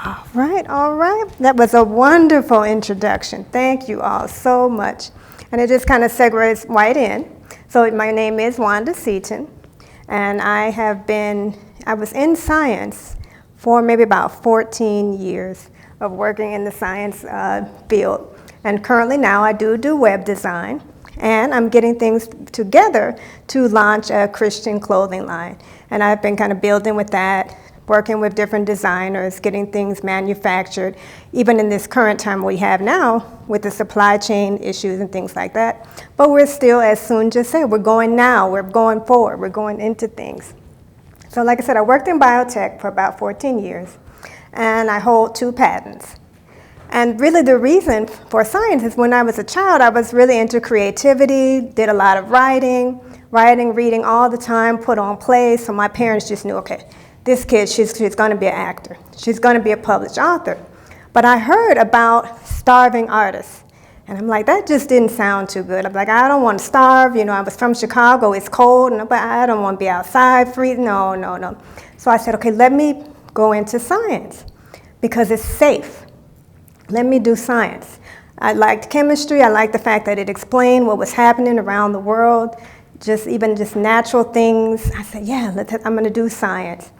All right. That was a wonderful introduction. Thank you all so much. And it just kind of segues right in. So my name is Wanda Seaton, and I was in science for maybe about 14 years of working in the science field. And currently now I do web design, and I'm getting things together to launch a Christian clothing line. And I've been kind of building with that, working with different designers, getting things manufactured, even in this current time we have now with the supply chain issues and things like that. But we're still, as Sun just said, we're going now, we're going forward, we're going into things. So like I said, I worked in biotech for about 14 years, and I hold 2 patents. And really the reason for science is when I was a child, I was really into creativity, did a lot of writing, reading all the time, put on plays, so my parents just knew, okay, this kid, she's going to be an actor. She's going to be a published author. But I heard about starving artists. And I'm like, that just didn't sound too good. I'm like, I don't want to starve. You know, I was from Chicago. It's cold. But I don't want to be outside freezing. No. So I said, okay, let me go into science because it's safe. Let me do science. I liked chemistry. I liked the fact that it explained what was happening around the world, just natural things. I said, yeah, I'm going to do science.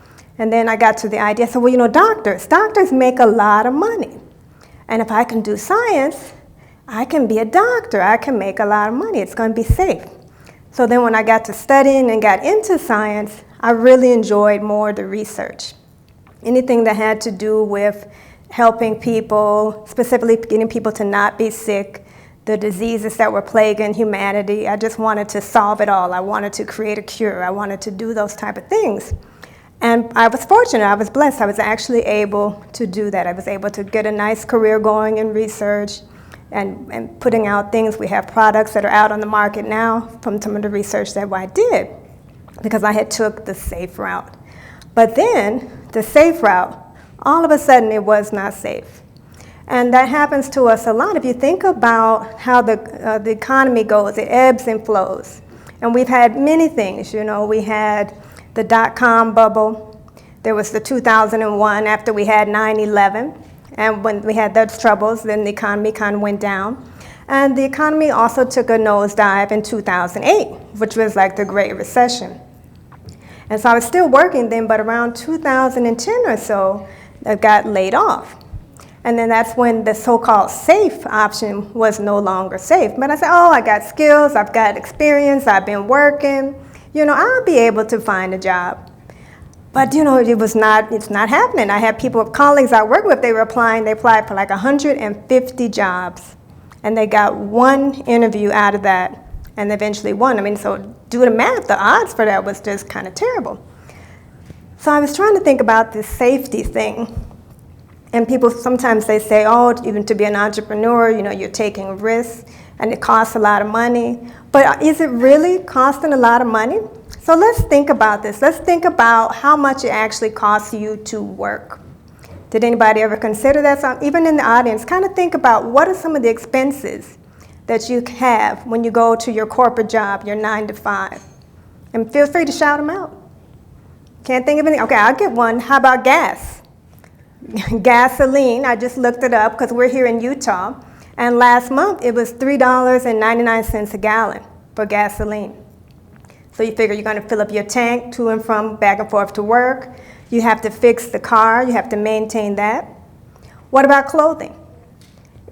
And then I got to the idea, so, well, you know, doctors make a lot of money. And if I can do science, I can be a doctor. I can make a lot of money. It's going to be safe. So then when I got to studying and got into science, I really enjoyed more the research. Anything that had to do with helping people, specifically getting people to not be sick, the diseases that were plaguing humanity. I just wanted to solve it all. I wanted to create a cure. I wanted to do those type of things. And I was fortunate, I was blessed. I was actually able to do that. I was able to get a nice career going in research and putting out things. We have products that are out on the market now from some of the research that I did because I had took the safe route. But then the safe route, all of a sudden it was not safe. And that happens to us a lot. If you think about how the economy goes, it ebbs and flows. And we've had many things, you know, we had the dot-com bubble. There was the 2001 after we had 9/11. And when we had those troubles, then the economy kind of went down. And the economy also took a nosedive in 2008, which was like the Great Recession. And so I was still working then, but around 2010 or so, I got laid off. And then that's when the so-called safe option was no longer safe. But I said, oh, I got skills, I've got experience, I've been working. You know, I'll be able to find a job. But, you know, it's not happening. I had colleagues I work with, they applied for like 150 jobs. And they got one interview out of that and eventually won. I mean, so do the math, the odds for that was just kind of terrible. So I was trying to think about this safety thing. And people, sometimes they say, oh, even to be an entrepreneur, you know, you're taking risks and it costs a lot of money. But is it really costing a lot of money? So let's think about this. Let's think about how much it actually costs you to work. Did anybody ever consider that? So even in the audience, kind of think about what are some of the expenses that you have when you go to your corporate job, your 9 to 5. And feel free to shout them out. Can't think of any? Okay, I'll get one. How about gas? Gasoline, I just looked it up because we're here in Utah. And last month, it was $3.99 a gallon for gasoline. So you figure you're going to fill up your tank to and from, back and forth to work. You have to fix the car. You have to maintain that. What about clothing?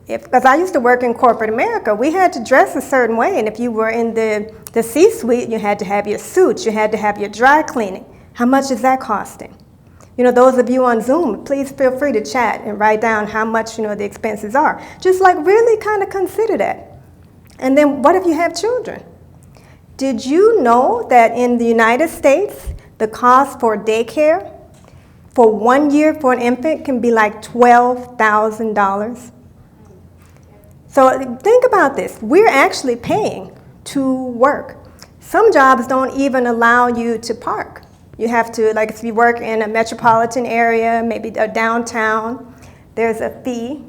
Because I used to work in corporate America, we had to dress a certain way. And if you were in the C-suite, you had to have your suits. You had to have your dry cleaning. How much is that costing? You know, those of you on Zoom, please feel free to chat and write down how much, you know, the expenses are. Just like really kind of consider that. And then what if you have children? Did you know that in the United States, the cost for daycare for 1 year for an infant can be like $12,000? So think about this. We're actually paying to work. Some jobs don't even allow you to park. You have to, like if you work in a metropolitan area, maybe a downtown, there's a fee.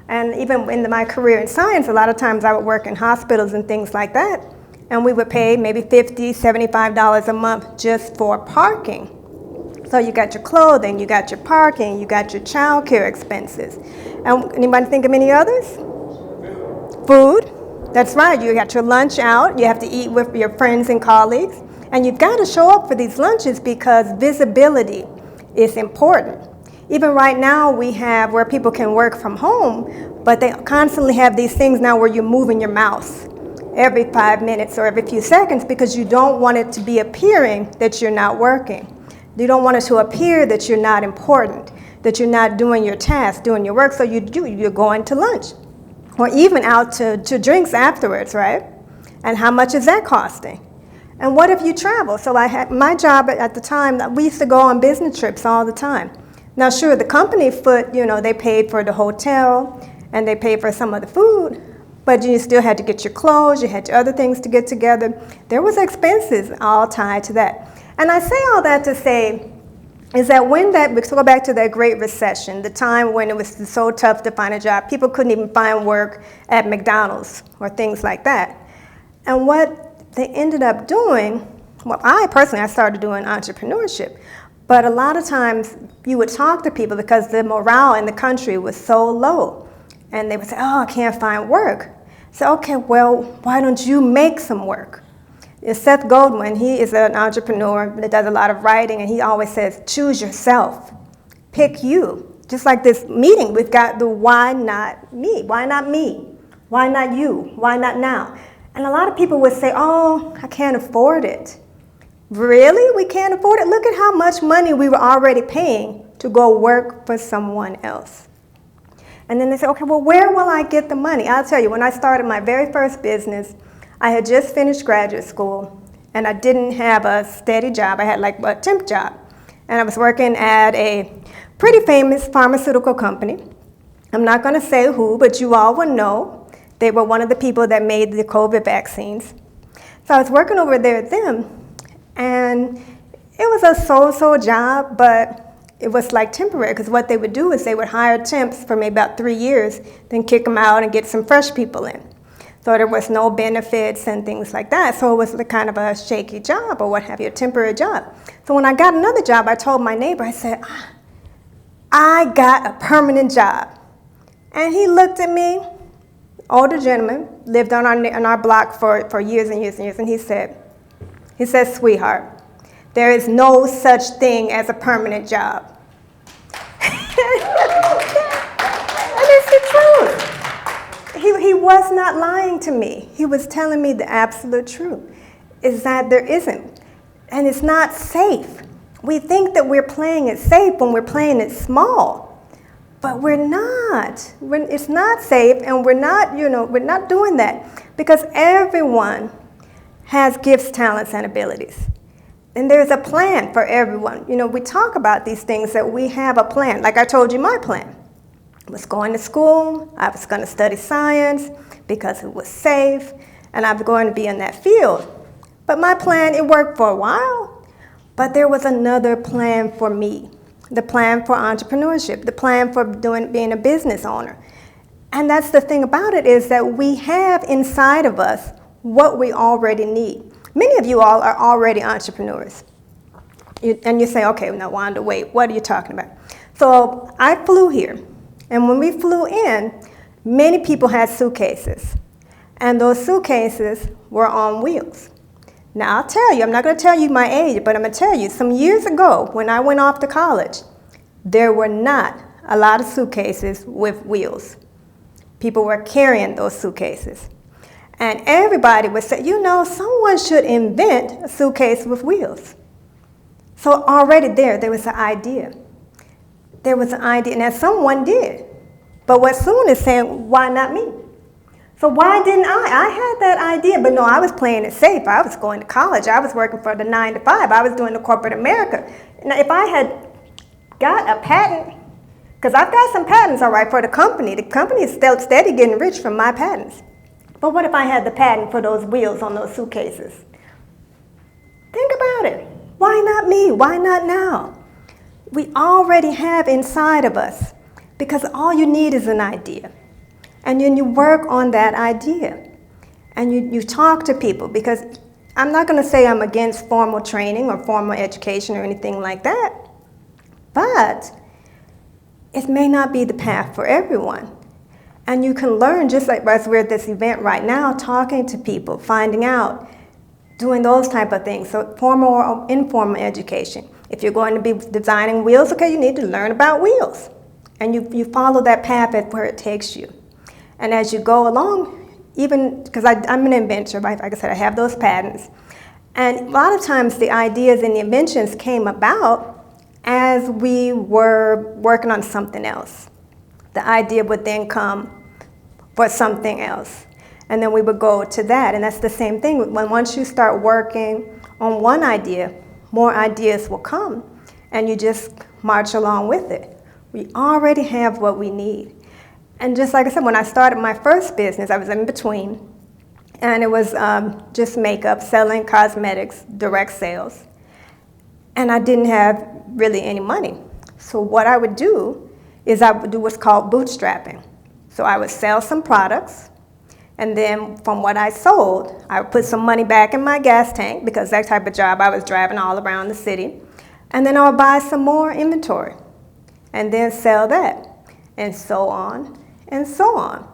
And even in my career in science, a lot of times I would work in hospitals and things like that. And we would pay maybe $50, $75 a month just for parking. So you got your clothing, you got your parking, you got your child care expenses. And anybody think of any others? Food. That's right, you got your lunch out, you have to eat with your friends and colleagues, and you've got to show up for these lunches because visibility is important. Even right now we have where people can work from home, but they constantly have these things now where you're moving your mouse every 5 minutes or every few seconds because you don't want it to be appearing that you're not working. You don't want it to appear that you're not important, that you're not doing your task, doing your work, so you're going to lunch. Or even out to drinks afterwards, right? And how much is that costing? And what if you travel? So I had my job at the time, we used to go on business trips all the time. Now sure, the company they paid for the hotel and they paid for some of the food, but you still had to get your clothes, you had your other things to get together. There was expenses all tied to that. And I say all that to say, is that let's go back to that Great Recession, the time when it was so tough to find a job, people couldn't even find work at McDonald's or things like that. And what they ended up doing, well, I started doing entrepreneurship, but a lot of times you would talk to people because the morale in the country was so low. And they would say, oh, I can't find work. So, okay, well, why don't you make some work? Seth Godin, he is an entrepreneur that does a lot of writing, and he always says, choose yourself. Pick you. Just like this meeting, we've got the why not me? Why not me? Why not you? Why not now? And a lot of people would say, oh, I can't afford it. Really? We can't afford it? Look at how much money we were already paying to go work for someone else. And then they say, okay, well, where will I get the money? I'll tell you, when I started my very first business, I had just finished graduate school, and I didn't have a steady job. I had like a temp job. And I was working at a pretty famous pharmaceutical company. I'm not going to say who, but you all will know. They were one of the people that made the COVID vaccines. So I was working over there with them, and it was a so-so job, but it was like temporary, because what they would do is they would hire temps for maybe about 3 years, then kick them out and get some fresh people in. So there was no benefits and things like that. So it was kind of a shaky job or what have you, a temporary job. So when I got another job, I told my neighbor, I said, I got a permanent job. And he looked at me, older gentleman, lived on our block for years and years and years, and he said, sweetheart, there is no such thing as a permanent job. And it's the truth. He was not lying to me. He was telling me the absolute truth, is that there isn't. And it's not safe. We think that we're playing it safe when we're playing it small, but we're not. It's not safe, and we're not doing that, because everyone has gifts, talents, and abilities. And there's a plan for everyone. We talk about these things that we have a plan. Like I told you my plan. I was going to school, I was going to study science because it was safe, and I was going to be in that field. But my plan, it worked for a while, but there was another plan for me. The plan for entrepreneurship, the plan for being a business owner. And that's the thing about it, is that we have inside of us what we already need. Many of you all are already entrepreneurs. And you say, okay, now Wanda, wait, what are you talking about? So I flew here, and when we flew in, many people had suitcases. And those suitcases were on wheels. Now I'll tell you, I'm not going to tell you my age, but I'm going to tell you, some years ago when I went off to college, there were not a lot of suitcases with wheels. People were carrying those suitcases. And everybody would say, someone should invent a suitcase with wheels. So already there was an idea. There was an idea, and someone did. But what soon is saying, why not me? So why didn't I? I had that idea, but no, I was playing it safe. I was going to college. I was working for the 9 to 5. I was doing the corporate America. Now, if I had got a patent, because I've got some patents, all right, for the company. The company is still steady getting rich from my patents. But what if I had the patent for those wheels on those suitcases? Think about it. Why not me? Why not now? We already have inside of us, because all you need is an idea. And then you work on that idea. And you talk to people, because I'm not going to say I'm against formal training or formal education or anything like that. But it may not be the path for everyone. And you can learn, just like as we're at this event right now, talking to people, finding out, doing those type of things. So formal or informal education. If you're going to be designing wheels, okay, you need to learn about wheels. And you follow that path at where it takes you. And as you go along, even, because I'm an inventor, right? Like I said, I have those patents. And a lot of times the ideas and the inventions came about as we were working on something else. The idea would then come for something else. And then we would go to that. And that's the same thing. Once you start working on one idea, more ideas will come. And you just march along with it. We already have what we need. And just like I said, when I started my first business, I was in between. And it was just makeup, selling cosmetics, direct sales. And I didn't have really any money. So what I would do is I would do what's called bootstrapping. So I would sell some products, and then from what I sold, I would put some money back in my gas tank, because that type of job I was driving all around the city. And then I would buy some more inventory, and then sell that, and so on, and so on.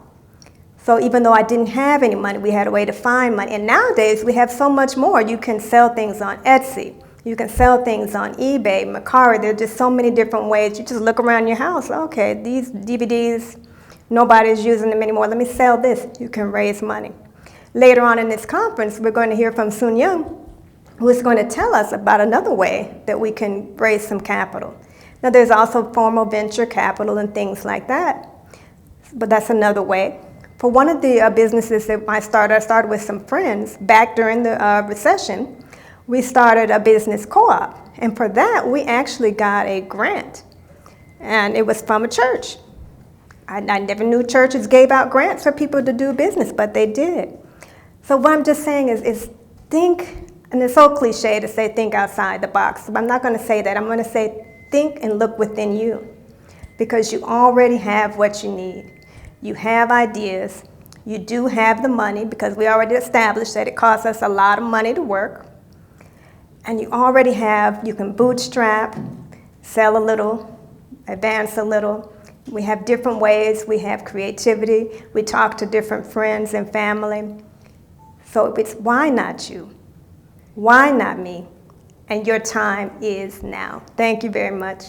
So even though I didn't have any money, we had a way to find money. And nowadays, we have so much more. You can sell things on Etsy. You can sell things on eBay, Mercari. There are just so many different ways. You just look around your house. Okay, these DVDs, nobody's using them anymore. Let me sell this. You can raise money. Later on in this conference, we're going to hear from Sun Yong, who is going to tell us about another way that we can raise some capital. Now, there's also formal venture capital and things like that, but that's another way. For one of the businesses that I started with some friends back during the recession. We started a business co-op, and for that, we actually got a grant, and it was from a church. I never knew churches gave out grants for people to do business, but they did. So what I'm just saying is think, and it's so cliche to say think outside the box, but I'm not going to say that. I'm going to say think and look within you, because you already have what you need. You have ideas. You do have the money, because we already established that it costs us a lot of money to work. And you already have, you can bootstrap, sell a little, advance a little. We have different ways. We have creativity. We talk to different friends and family. So it's why not you? Why not me? And your time is now. Thank you very much.